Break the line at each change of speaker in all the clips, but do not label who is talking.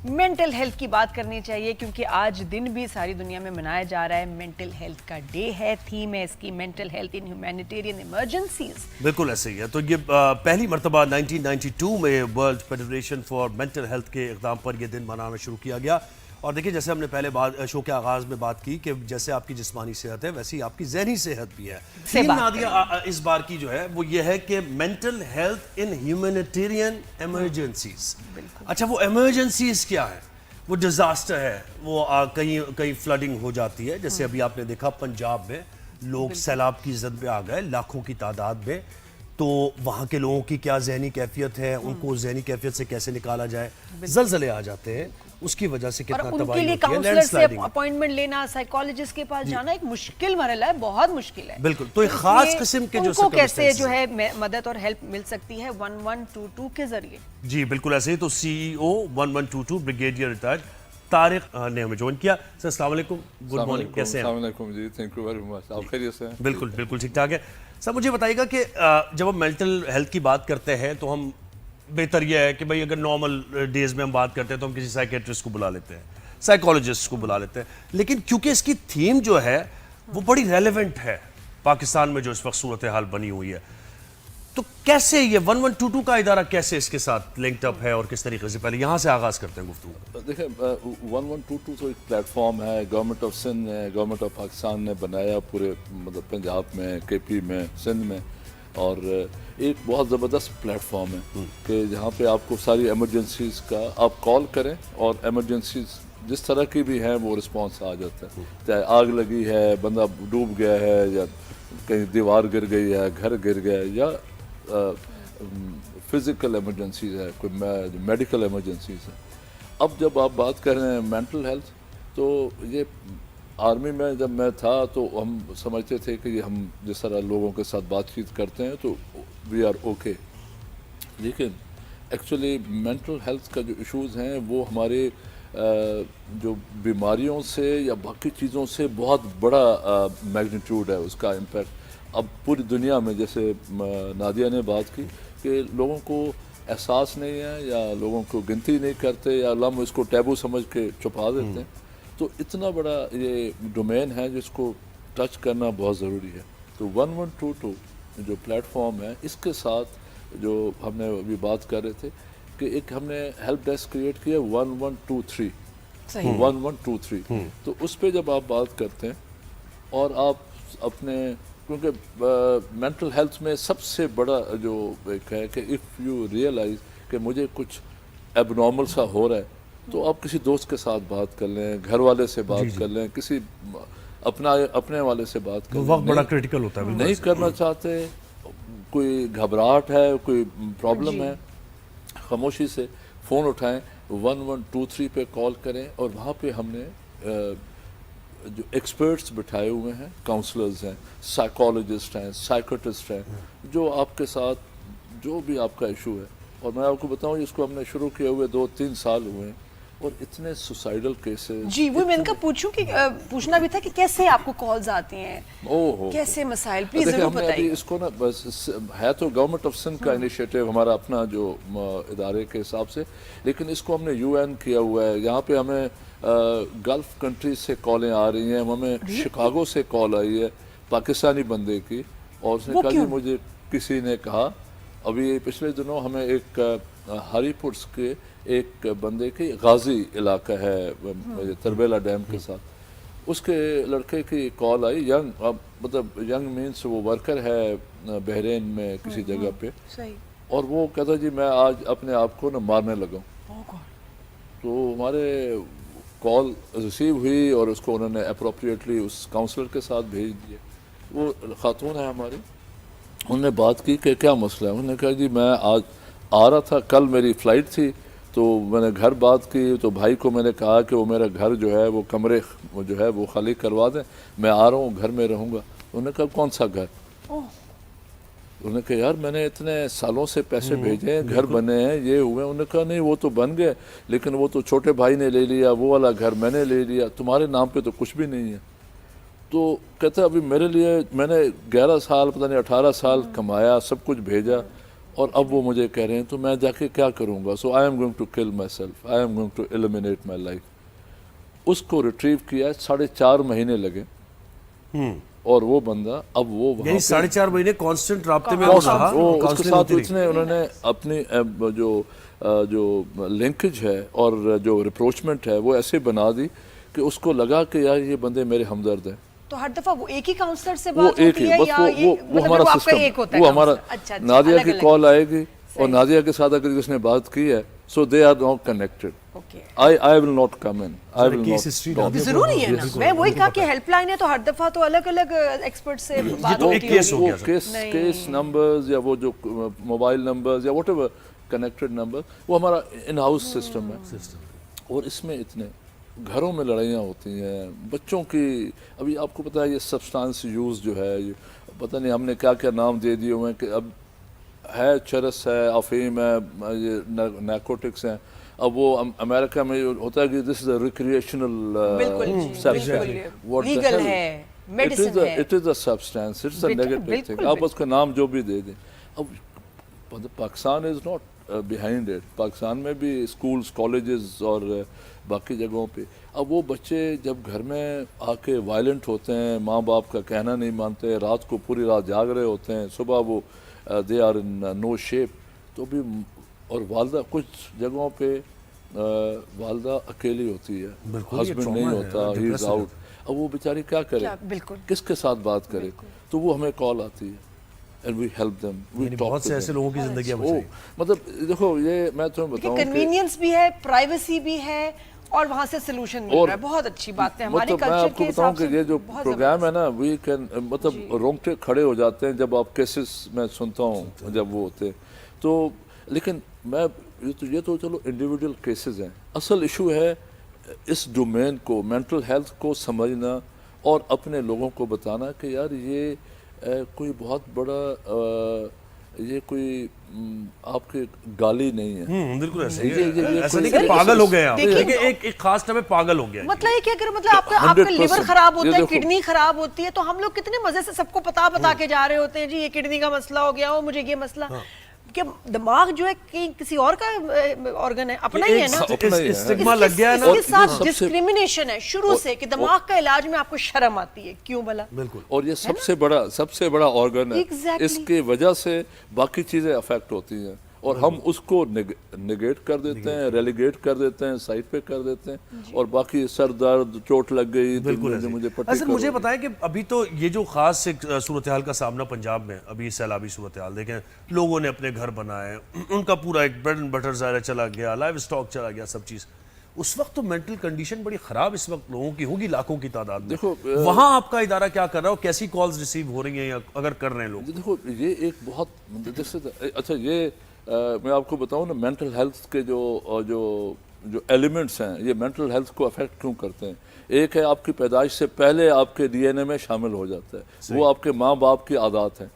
Mental health کی بات کرنی چاہیے کیونکہ آج دن بھی ساری دنیا میں منایا جا رہا ہے. مینٹل ہیلتھ کا ڈے ہے, تھیم ہے اس کی مینٹل ہیلتھ ان ہیومینیٹیرین ایمرجنسیز.
بالکل ایسے ہی ہے. تو یہ پہلی مرتبہ 1992 میں world federation for mental health کے اقدام پر یہ دن منانا شروع کیا گیا. اور دیکھیں جیسے ہم نے پہلے شو کے آغاز میں بات کی کہ جیسے آپ کی جسمانی صحت ہے ویسے ہی آپ کی ذہنی صحت بھی ہے. تھیم نادیہ اس بار کی جو ہے وہ یہ ہے کہ مینٹل ہیلتھ ان ہیومینیٹیرین ایمرجنسیز. اچھا وہ ایمرجنسیز کیا ہے؟ وہ ڈیزاسٹر ہے, وہ کہیں فلڈنگ ہو جاتی ہے جیسے ابھی آپ نے دیکھا پنجاب میں لوگ سیلاب کی زد میں آ گئے لاکھوں کی تعداد میں. تو وہاں کے لوگوں کی کیا ذہنی کیفیت ہے, ان کو ذہنی کیفیت سے کیسے نکالا جائے. زلزلے آ جاتے ہیں اس کی وجہ سے کتنا تباہی ہوتی ہے.
اور ان کے لیے کاؤنسلر سے اپوائنٹمنٹ لینا, سائیکالوجسٹ کے پاس جانا ایک مشکل مرحلہ ہے, بہت مشکل ہے.
بالکل. تو ایک خاص قسم کے جو
ان کو کیسے جو ہے مدد اور ہیلپ مل سکتی ہے 1122 کے ذریعے.
جی بالکل ایسے ہی. تو سی ای او 1122 بریگیڈیئر ریٹائرڈ طارق نے ہمیں جوائن کیا. سر السلام علیکم, گڈ مارننگ, کیسے ہیں؟
السلام علیکم جی, تھینک یو ویری مچ. آپ خیریت سے ہیں؟
بالکل بالکل ٹھیک ٹھاک ہے. سر مجھے بتائیے گا کہ جب ہم مینٹل ہیلتھ کی بات کرتے ہیں تو ہم بہتر یہ ہے کہ بھئی اگر نارمل ڈیز میں ہم بات کرتے ہیں تو ہم کسی سائیکیٹرسٹ کو بلا لیتے ہیں, سائیکالوجسٹ کو بلا لیتے ہیں. لیکن کیونکہ اس کی تھیم جو ہے وہ بڑی ریلیونٹ ہے پاکستان میں جو اس وقت صورتحال بنی ہوئی ہے, تو کیسے یہ 1122 کا ادارہ کیسے اس کے ساتھ لنکڈ اپ ہے اور کس طریقے سے؟ پہلے یہاں سے آغاز کرتے ہیں گفتگو.
دیکھیں 1122 تو ایک پلیٹ فارم ہے, گورنمنٹ آف سندھ نے, گورنمنٹ آف پاکستان نے بنایا پورے مطلب پنجاب میں, کے پی میں, سندھ میں, اور ایک بہت زبردست پلیٹ فارم ہے کہ جہاں پہ آپ کو ساری ایمرجنسیز کا آپ کال کریں اور ایمرجنسیز جس طرح کی بھی ہیں وہ رسپانس آ جاتا ہے. چاہے آگ لگی ہے, بندہ ڈوب گیا ہے, یا کہیں دیوار گر گئی ہے, گھر گر گیا ہے, یا فزیکل ایمرجنسیز ہے, کوئی میڈیکل ایمرجنسیز ہے. اب جب آپ بات کر رہے ہیں مینٹل ہیلتھ, تو یہ آرمی میں جب میں تھا تو ہم سمجھتے تھے کہ یہ ہم جس طرح لوگوں کے ساتھ بات چیت کرتے ہیں تو وی آر اوکے. لیکن ایکچولی مینٹل ہیلتھ کا جو ایشوز ہیں وہ ہمارے جو بیماریوں سے یا باقی چیزوں سے بہت بڑا میگنیٹیوڈ ہے اس کا امپیکٹ. اب پوری دنیا میں جیسے نادیہ نے بات کی کہ لوگوں کو احساس نہیں ہے یا لوگوں کو گنتی نہیں کرتے یا ہم اس کو ٹیبو سمجھ کے چھپا دیتے ہیں. تو اتنا بڑا یہ ڈومین ہے جس کو ٹچ کرنا بہت ضروری ہے. تو 1122 جو پلیٹ فارم ہے اس کے ساتھ جو ہم نے ابھی بات کر رہے تھے کہ ایک ہم نے ہیلپ ڈیسک کریٹ کیا 1123 1123. تو اس پہ جب آپ بات کرتے ہیں اور آپ اپنے, کیونکہ مینٹل ہیلتھ میں سب سے بڑا جو ایک ہے کہ اف یو ریئلائز کہ مجھے کچھ ایب نارمل سا ہو رہا ہے تو آپ کسی دوست کے ساتھ بات کر لیں, گھر والے سے بات کر لیں, کسی اپنے والے سے بات کر لیں.
وقت بڑا کرٹیکل ہوتا ہے.
نہیں کرنا چاہتے, کوئی گھبراہٹ ہے, کوئی پرابلم ہے, خاموشی سے فون اٹھائیں, 1123 پہ کال کریں, اور وہاں پہ ہم نے جو ایکسپرٹس بٹھائے ہوئے ہیں, کاؤنسلرز ہیں, سائیکالوجسٹ ہیں, سائیکٹرسٹ ہیں, جو آپ کے ساتھ جو بھی آپ کا ایشو ہے. اور میں آپ کو بتاؤں اس کو ہم نے شروع کیے ہوئے 2-3 سال ہوئے ہیں, اور اتنے سوسائڈل کیسز.
جی وہ میں ان کا پوچھنا بھی تھا کہ کیسے آپ کو کالز آتی ہیں, کیسے مسائل, پلیز ضرور بتائیے.
اس کو نا بس ہے تو گورنمنٹ آف سندھ کا انیشیٹو ہمارا اپنا جو ادارے کے حساب سے, لیکن اس کو ہم نے UN کیا ہوا ہے. یہاں پہ ہمیں گلف کنٹریز سے کالیں آ رہی ہیں, ہمیں شکاگو سے کال آئی ہے پاکستانی بندے کی, اور اس نے کہا جی مجھے کسی نے کہا, ابھی پچھلے دنوں ہمیں ایک ہری پورس کے ایک بندے کی غازی علاقہ ہے تربیلا ڈیم کے ساتھ, اس کے لڑکے کی کال آئی, ینگ مطلب ینگ مینس وہ ورکر ہے بحرین میں کسی جگہ پہ, اور وہ کہتا جی میں آج اپنے آپ کو نا مارنے لگا. تو ہمارے کال ریسیو ہوئی اور اس کو انہوں نے اپروپریٹلی اس کاؤنسلر کے ساتھ بھیج دیا. وہ خاتون ہے ہماری, انہوں نے بات کی کہ کیا مسئلہ ہے. انہوں نے کہا جی میں آج آ رہا تھا, کل میری فلائٹ تھی, تو میں نے گھر بات کی تو بھائی کو میں نے کہا کہ وہ میرا گھر جو ہے وہ کمرے جو ہے وہ خالی کروا دیں, میں آ رہا ہوں, گھر میں رہوں گا. انہوں نے کہا کون سا گھر؟ انہوں نے کہا یار میں نے اتنے سالوں سے پیسے بھیجے ہیں, گھر بنے ہیں, یہ ہوئے. انہوں نے کہا نہیں وہ تو بن گئے, لیکن وہ تو چھوٹے بھائی نے لے لیا, وہ والا گھر میں نے لے لیا, تمہارے نام پہ تو کچھ بھی نہیں ہے. تو کہتا ابھی میرے لیے میں نے 11 سال پتہ نہیں 18 سال کمایا, سب کچھ بھیجا, اور اب وہ مجھے کہہ رہے ہیں تو میں جا کے کیا کروں گا. So I am going to kill myself, I am going to eliminate my life. اس کو ریٹریو کیا 4.5 مہینے لگے, اور وہ بندہ اب وہ وہاں
یعنی 4.5 مہینے کانسٹنٹ رابطے میں وہ رہا,
اس کے ساتھ انہوں نے اپنی جو لنکج ہے اور جو ریپروچمنٹ ہے وہ ایسے بنا دی کہ اس کو لگا کہ یار یہ بندے میرے ہمدرد ہیں.
تو ہر دفعہ وہ ایک ہی کاؤنسلر سے
وہ
بات
ایک
ہوتی
ہی
ہے
بس
یا
وہ ہمارا سسٹم, وہ ہمارا نادیہ کی کال آئے گی اور نادیہ کے ساتھ اگر جس نے بات کی ہے so they are not connected. I will not come in. I will not.
ضروری ہے نا, میں وہی کہا کہ ہیلپ لائن ہے تو ہر دفعہ تو الگ الگ ایکسپرٹ سے بات ہوتی ہے.
وہ کیس نمبرز یا وہ جو موبائل نمبرز یا واٹ ایور کنیکٹڈ نمبر, وہ ہمارا ان ہاؤس سسٹم ہے. اور اس میں اتنے گھروں میں لڑائیاں ہوتی ہیں بچوں کی. ابھی آپ کو پتہ ہے یہ سبسٹانس یوز جو ہے, یہ پتہ نہیں ہم نے کیا کیا نام دے دیے ہوئے ہیں کہ اب ہے چرس ہے, افیم ہے, یہ نیکوٹکس ہیں. اب وہ امریکہ میں ہوتا ہے کہ this is a recreational
legal ہے, میڈیسن ہے,
it is a substance, it's a negative thing. آپ اس کا نام جو بھی دے دیں. اب Pakistan is not behind it. Pakistan میں بھی اسکولز, کالجز اور باقی جگہوں پہ اب وہ بچے جب گھر میں آ کے وائلنٹ ہوتے ہیں, ماں باپ کا کہنا نہیں مانتے, رات کو پوری رات جاگ رہے ہوتے ہیں, صبح وہ they are in know shape. تو بھی اور والدہ کچھ جگہوں پہ والدہ اکیلی ہوتی ہے, ہسبینڈ نہیں ہوتا, ہی از آؤٹ. اب وہ بیچاری کیا کرے, کس کے ساتھ بات کرے. تو وہ ہمیں کال آتی ہے and we help them.
بہت سے ایسے لوگوں کی زندگیاں بچائی.
مطلب دیکھو یہ میں تمہیں بتاؤں
کنوینئنس بھی ہے, پرائیویسی بھی ہے, اور وہاں سے سلوشن مل رہا ہے. بہت اچھی بات ہے ہماری کلچر کے حساب سے.
کہ یہ جو پروگرام ہے نا وی کین مطلب رونگٹے کھڑے ہو جاتے ہیں جب آپ کیسز میں سنتا ہوں جب وہ ہوتے تو. لیکن میں یہ تو چلو انڈیویجول کیسز ہیں. اصل ایشو ہے اس ڈومین کو, مینٹل ہیلتھ کو سمجھنا اور اپنے لوگوں کو بتانا کہ یار یہ کوئی بہت بڑا یہ کوئی آپ کے گالی نہیں ہے.
بالکل ایسا نہیں کہ پاگل ہو گئے آپ, ایک خاص ٹائم میں پاگل ہو گیا.
مطلب یہ کہ اگر مطلب آپ کا لیور خراب ہوتا ہے, کڈنی خراب ہوتی ہے, تو ہم لوگ کتنے مزے سے سب کو بتا کے جا رہے ہوتے ہیں جی یہ کڈنی کا مسئلہ ہو گیا, مجھے یہ مسئلہ. کہ دماغ جو ہے کسی اور کا آرگن ہے, اپنا ہی ہے نا.
اسٹگما لگ گیا ہے نا.
اس کے ساتھ ڈسکریمنیشن ہے شروع سے کہ دماغ کا علاج میں آپ کو شرم آتی ہے, کیوں بھلا.
بالکل.
اور یہ سب سے بڑا آرگن ہے, اس کی وجہ سے باقی چیزیں افیکٹ ہوتی ہیں اور ہم اس کو نگیٹ کر دیتے ہیں, ریلیگیٹ کر دیتے ہیں, سائڈ پہ کر دیتے ہیں, اور باقی سر درد, چوٹ لگ گئی, مجھے پٹی.
مجھے بتائیں کہ ابھی تو یہ جو خاص ایک صورتحال کا سامنا پنجاب میں, ابھی سیلابی صورتحال دیکھیں, لوگوں نے اپنے گھر بنائے, ان کا پورا ایک بریڈ اینڈ بٹر ظاہر چلا گیا, لائف اسٹاک چلا گیا, سب چیز. اس وقت تو مینٹل کنڈیشن بڑی خراب اس وقت لوگوں کی ہوگی, لاکھوں کی تعداد میں. دیکھو وہاں آپ کا ادارہ کیا کر رہا ہے, اور کیسی کالز ریسیو ہو رہی ہیں, یا اگر کر رہے ہیں لوگ.
دیکھو یہ ایک بہت اچھا, یہ میں آپ کو بتاؤں نا مینٹل ہیلتھ کے جو ایلیمنٹس ہیں یہ مینٹل ہیلتھ کو افیکٹ کیوں کرتے ہیں. ایک ہے آپ کی پیدائش سے پہلے آپ کے ڈی این اے میں شامل ہو جاتا ہے, وہ آپ کے ماں باپ کی عادات ہیں.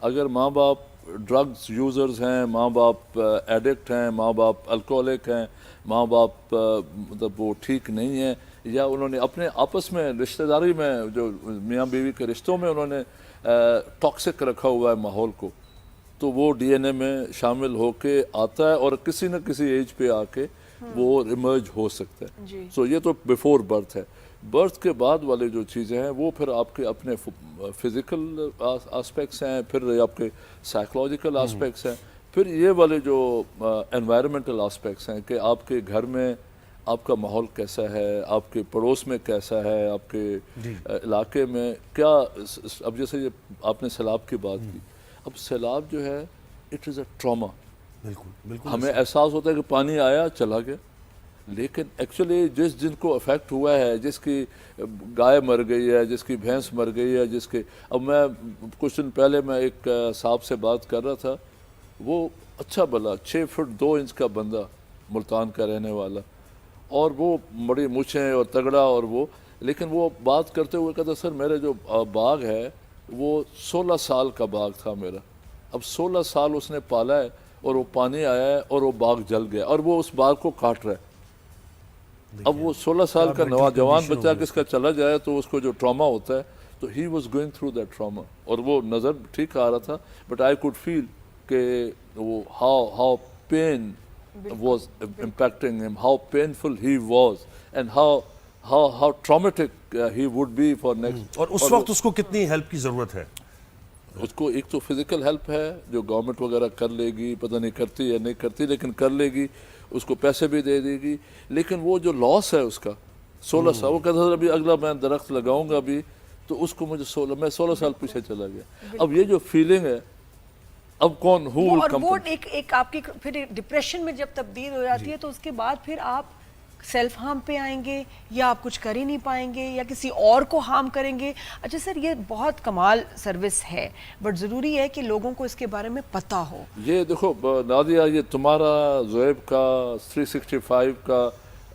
اگر ماں باپ ڈرگز یوزرز ہیں, ماں باپ ایڈکٹ ہیں, ماں باپ الکوہولک ہیں, ماں باپ مطلب وہ ٹھیک نہیں ہیں, یا انہوں نے اپنے آپس میں رشتہ داری میں جو میاں بیوی کے رشتوں میں انہوں نے ٹاکسک رکھا ہوا ہے ماحول کو, تو وہ ڈی این اے میں شامل ہو کے آتا ہے اور کسی نہ کسی ایج پہ آ کے وہ ایمرج ہو سکتا ہے. سو یہ تو بیفور برتھ ہے. برتھ کے بعد والے جو چیزیں ہیں وہ پھر آپ کے اپنے فزیکل آسپیکٹس ہیں, پھر آپ کے سائیکولوجیکل آسپیکٹس ہیں, پھر یہ والے جو انوائرمنٹل آسپیکٹس ہیں کہ آپ کے گھر میں آپ کا ماحول کیسا ہے, آپ کے پڑوس میں کیسا ہے, آپ کے علاقے میں کیا. اب جیسے یہ آپ نے سیلاب کی بات کی, اب سیلاب جو ہے اٹ از اے ٹراما. بالکل ہمیں احساس ہوتا ہے کہ پانی آیا چلا گیا, لیکن ایکچولی جن کو افیکٹ ہوا ہے, جس کی گائے مر گئی ہے, جس کی بھینس مر گئی ہے, جس کے اب میں کچھ دن پہلے میں ایک صاحب سے بات کر رہا تھا, وہ اچھا بلا 6 فٹ 2 انچ کا بندہ, ملتان کا رہنے والا, اور وہ بڑی مچھیں اور تگڑا, اور وہ لیکن وہ بات کرتے ہوئے کہتا سر میرے جو باغ ہے وہ 16 سال کا باغ تھا میرا, اب 16 سال اس نے پالا ہے اور وہ پانی آیا ہے اور وہ باغ جل گیا اور وہ اس باغ کو کاٹ رہا ہے. اب وہ 16 سال کا نوجوان بچہ کس کا چلا جائے تو اس کو جو ٹراما ہوتا ہے, تو he was going through that trauma, اور وہ نظر ٹھیک آ رہا تھا, بٹ آئی کوڈ فیل کہ وہ how pain was impacting him, how painful he was, and how traumatic he would be for next.
اور اس وقت اس کو کتنی ہیلپ کی ضرورت ہے؟
اس کو ایک تو فزیکل ہیلپ ہے جو گورنمنٹ وغیرہ کر لے گی، پتہ نہیں کرتی یا نہیں کرتی، لیکن کر لے گی، اس کو پیسے بھی دے دے گی. لیکن وہ جو لاس ہے اس کا 16 سال، وہ کہتا تھا ابھی اگلا میں درخت لگاؤں گا ابھی، تو اس کو مجھے 16 سال پیچھے چلا گیا. اب یہ جو فیلنگ ہے، اب کون ہو
اور وہ ایک آپ کی پھر ڈپریشن میں جب تبدیل ہو جاتی ہے تو اس کے بعد پھر آپ سیلف ہارم پہ آئیں گے، یا آپ کچھ کر ہی نہیں پائیں گے، یا کسی اور کو ہارم کریں گے. اچھا سر، یہ بہت کمال سروس ہے، بٹ ضروری ہے کہ لوگوں کو اس کے بارے میں پتہ ہو.
یہ دیکھو نادیہ، یہ تمہارا، زویب کا، 365 کا،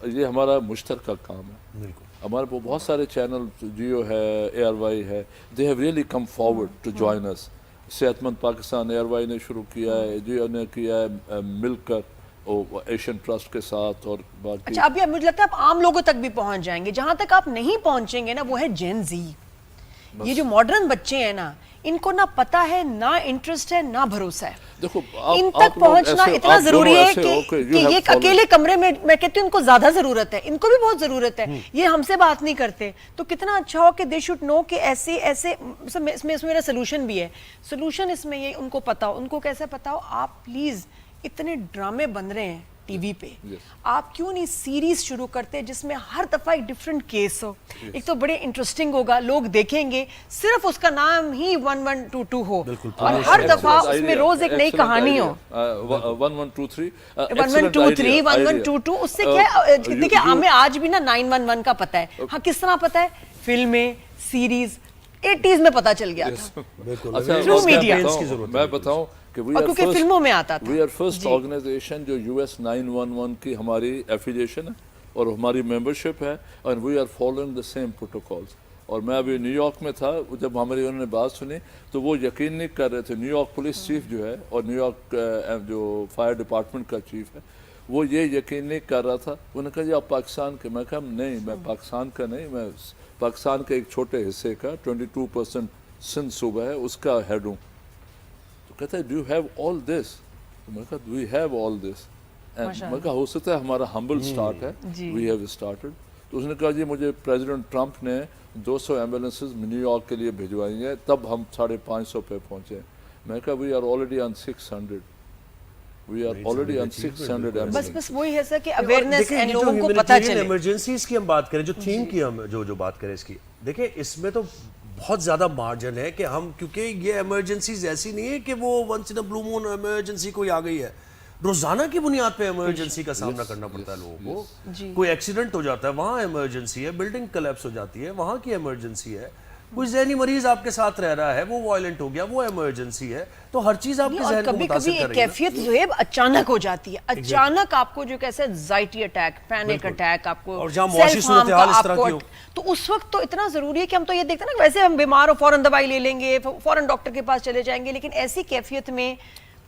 یہ ہمارا مشترکہ کام ہے. ہمارے کو بہت سارے چینل، جیو ہے، اے آر وائی ہے، they have really come forward to join us. صحت مند پاکستان اے آر وائی نے شروع کیا ہے، جیو نے کیا ہے مل کر ایشین ٹرسٹ کے ساتھ، اور باقی.
اچھا، اب مجھے لگتا ہے آپ عام لوگوں تک بھی پہنچ جائیں گے. جہاں تک آپ نہیں پہنچیں گے نا، وہ ہے جین زی. یہ جو ماڈرن بچے ہیں نا، ان کو نہ پتہ ہے، نہ انٹرسٹ ہے، نہ بھروسہ ہے.
دیکھو
ان تک پہنچنا اتنا ضروری ہے کہ یہ اکیلے کمرے میں کہتی ہوں ان کو زیادہ ضرورت ہے، ان کو بھی بہت ضرورت ہے. یہ ہم سے بات نہیں کرتے، تو کتنا اچھا ہو کہ دے شوڈ نو کہ ایسے اس میں میرا سلوشن بھی ہے. سلوشن اس میں یہ ان کو پتا ہو. ان کو کیسے پتا ہو؟ آپ پلیز، اتنے ڈرامے بن رہے ہیں ٹی وی پہ، آپ کیوں نہیں سیریز شروع کرتے جس میں ہر دفعہ ایک ڈفرینٹ کیس ہو؟ ایک تو بڑے انٹرسٹنگ ہوگا، لوگ دیکھیں گے، صرف اس کا نام ہی 1122 ہو، اور ہر دفعہ اس میں روز ایک نئی کہانی ہو.
1123
1123 1122 اس سے کیا دیکھیں، ہمیں آج بھی نا 911 کا پتہ ہے. ہاں، کس طرح پتہ ہے؟ فلمیں، سیریز 80s میں پتہ چل گیا تھا.
Through media. میں بتاؤں کہ
کیونکہ فلموں میں آتا تھا.
وی آر فرسٹ آرگنائزیشن جو US 911 کی ہماری ایفیلیشن ہے اور ہماری ممبرشپ ہے، اور we are following the same protocols. اور میں ابھی نیو یارک میں تھا، جب ہماری انہوں نے بات سنی تو وہ یقین نہیں کر رہے تھے. نیو یارک پولیس چیف جو ہے، اور نیو یارک جو فائر ڈپارٹمنٹ کا چیف ہے، وہ یہ یقین نہیں کر رہا تھا. انہوں نے کہا جی آپ پاکستان کے؟ میں کہا نہیں، میں پاکستان کا نہیں، میں پاکستان کے ایک چھوٹے حصے کا 22% سندھ صوبہ ہے، اس کا ہیڈ ہوں. کہتا ہے ڈو یو ہیو آل دس؟ میں کہا وی ہیو آل دس. میں کہا ہو سکتا ہے ہمارا ہمبل سٹارٹ ہے، وی ہیو اسٹارٹڈ. تو اس نے کہا جی مجھے پریزیڈنٹ ٹرمپ نے 200 ایمبولینسز نیو یارک کے لیے بھجوائی ہیں، تب ہم 550 پہ پہنچے. میں کہا we are already on 600. We are already on 600
بس وہی ہے سر کہ اویئرنیس اینڈ لوگوں کو پتہ چلے.
ایمرجنسیز کی ہم بات کریں، جو تھیم کی ہم جو بات کریں اس کی، دیکھیں اس میں تو بہت زیادہ مارجن ہے کہ ہم، کیونکہ یہ ایمرجنسیز ایسی نہیں ہے کہ وہ ونس ان اے بلو مون ایمرجنسی کوئی آ گئی ہے. روزانہ کی بنیاد پہ ایمرجنسی کا سامنا کرنا پڑتا ہے لوگوں کو. کوئی ایکسیڈنٹ ہو جاتا ہے، وہاں ایمرجنسی ہے. بلڈنگ کلیپس ہو جاتی ہے، وہاں کی ایمرجنسی ہے. کوئی ذہنی مریض آپ کے ساتھ رہ رہا ہے، وہ وائلنٹ ہو گیا، وہ ایمرجنسی ہے. تو ہر چیز آپ کے ذہن کو متاثر کرے گی.
کیفیت جو ہے اچانک ہو جاتی ہے، اچانک آپ کو جو کیسے اینزائٹی اٹیک، پینک اٹیک، آپ کو
اور جہاں معاشی صورتحال اس طرح کی ہو،
تو اس وقت تو اتنا ضروری ہے کہ ہم تو یہ دیکھتے ہیں نا، ویسے ہم بیمار ہو فوراً دوائی لے لیں گے، فوراً ڈاکٹر کے پاس چلے جائیں گے. لیکن ایسی کیفیت میں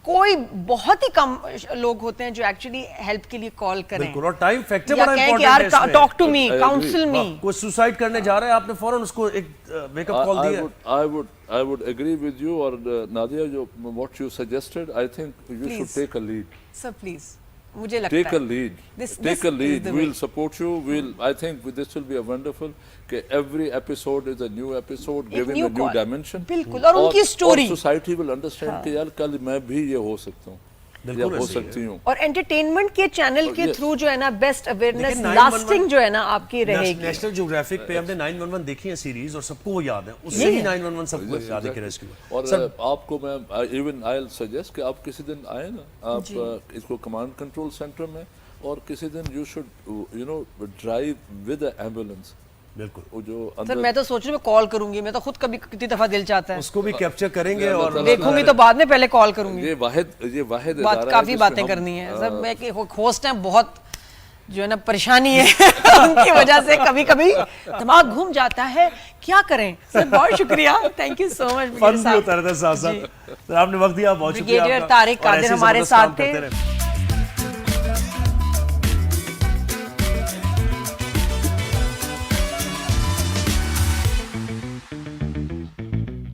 کوئی بہت ہی کم لوگ ہوتے ہیں جو ایکچولی ہیلپ کے لیے کال کریں.
بالکل. اور ٹائم فیکٹر بڑا امپورٹنٹ ہے اس میں.
ٹاک ٹو می، کاؤنسل می.
کوئی سوسائڈ کرنے جا رہا ہے، آپ نے فوراً اس کو ایک ویک اپ کال دیا.
I would agree with you. اور Nadia, what you suggested, I think you should take a lead.
Sir, please. مجھے لگتا ہے
take a lead. Take a lead. We'll support you. I think this will be a wonderful کہ every episode is a new episode, giving a new dimension.
بالکل. اور ان کی story.
اور society will understand کہ یار کل میں بھی یہ ہو سکتا ہوں، یا ہو سکتی ہوں.
اور انٹرٹینمنٹ کے چینل کے تھرو جو ہے نا بیسٹ اویئرنیس لاسٹنگ جو ہے نا آپ کی رہے گی.
نیشنل جیوگرافک پہ ہم نے 911 دیکھی ہے سیریز، اور سب کو وہ یاد ہے، اس سے ہی 911 سب کو یاد ہے کہ ریسکیو.
اور آپ کو میں ایون آئی سجیسٹ کہ آپ کسی دن آئے نا، آپ اس کو کمانڈ کنٹرول سینٹر میں، اور کسی دن you should drive with a ambulance.
بالکل.
جو سر میں تو سوچ رہی ہوں میں کال کروں گی، میں تو خود کبھی کتنی دفعہ دل چاہتا ہے
اس کو بھی کیپچر کریں گے، اور
دیکھوں گی تو بعد میں پہلے کال کروں گی.
یہ واحد
بات کافی باتیں کرنی ہیں سر. میں کہ ہوسٹ ہیں، بہت جو ہے نا پریشانی ہے ان کی وجہ سے کبھی کبھی دماغ گھوم جاتا ہے. کیا کریں سر؟ بہت شکریہ، تھینک یو سو مچ.
فن بھی ہوتا رہتا ہے ساتھ ساتھ. آپ نے وقت دیا، بہت شکریہ.
بریگیڈیئر طارق قادر ہمارے ساتھ تھے.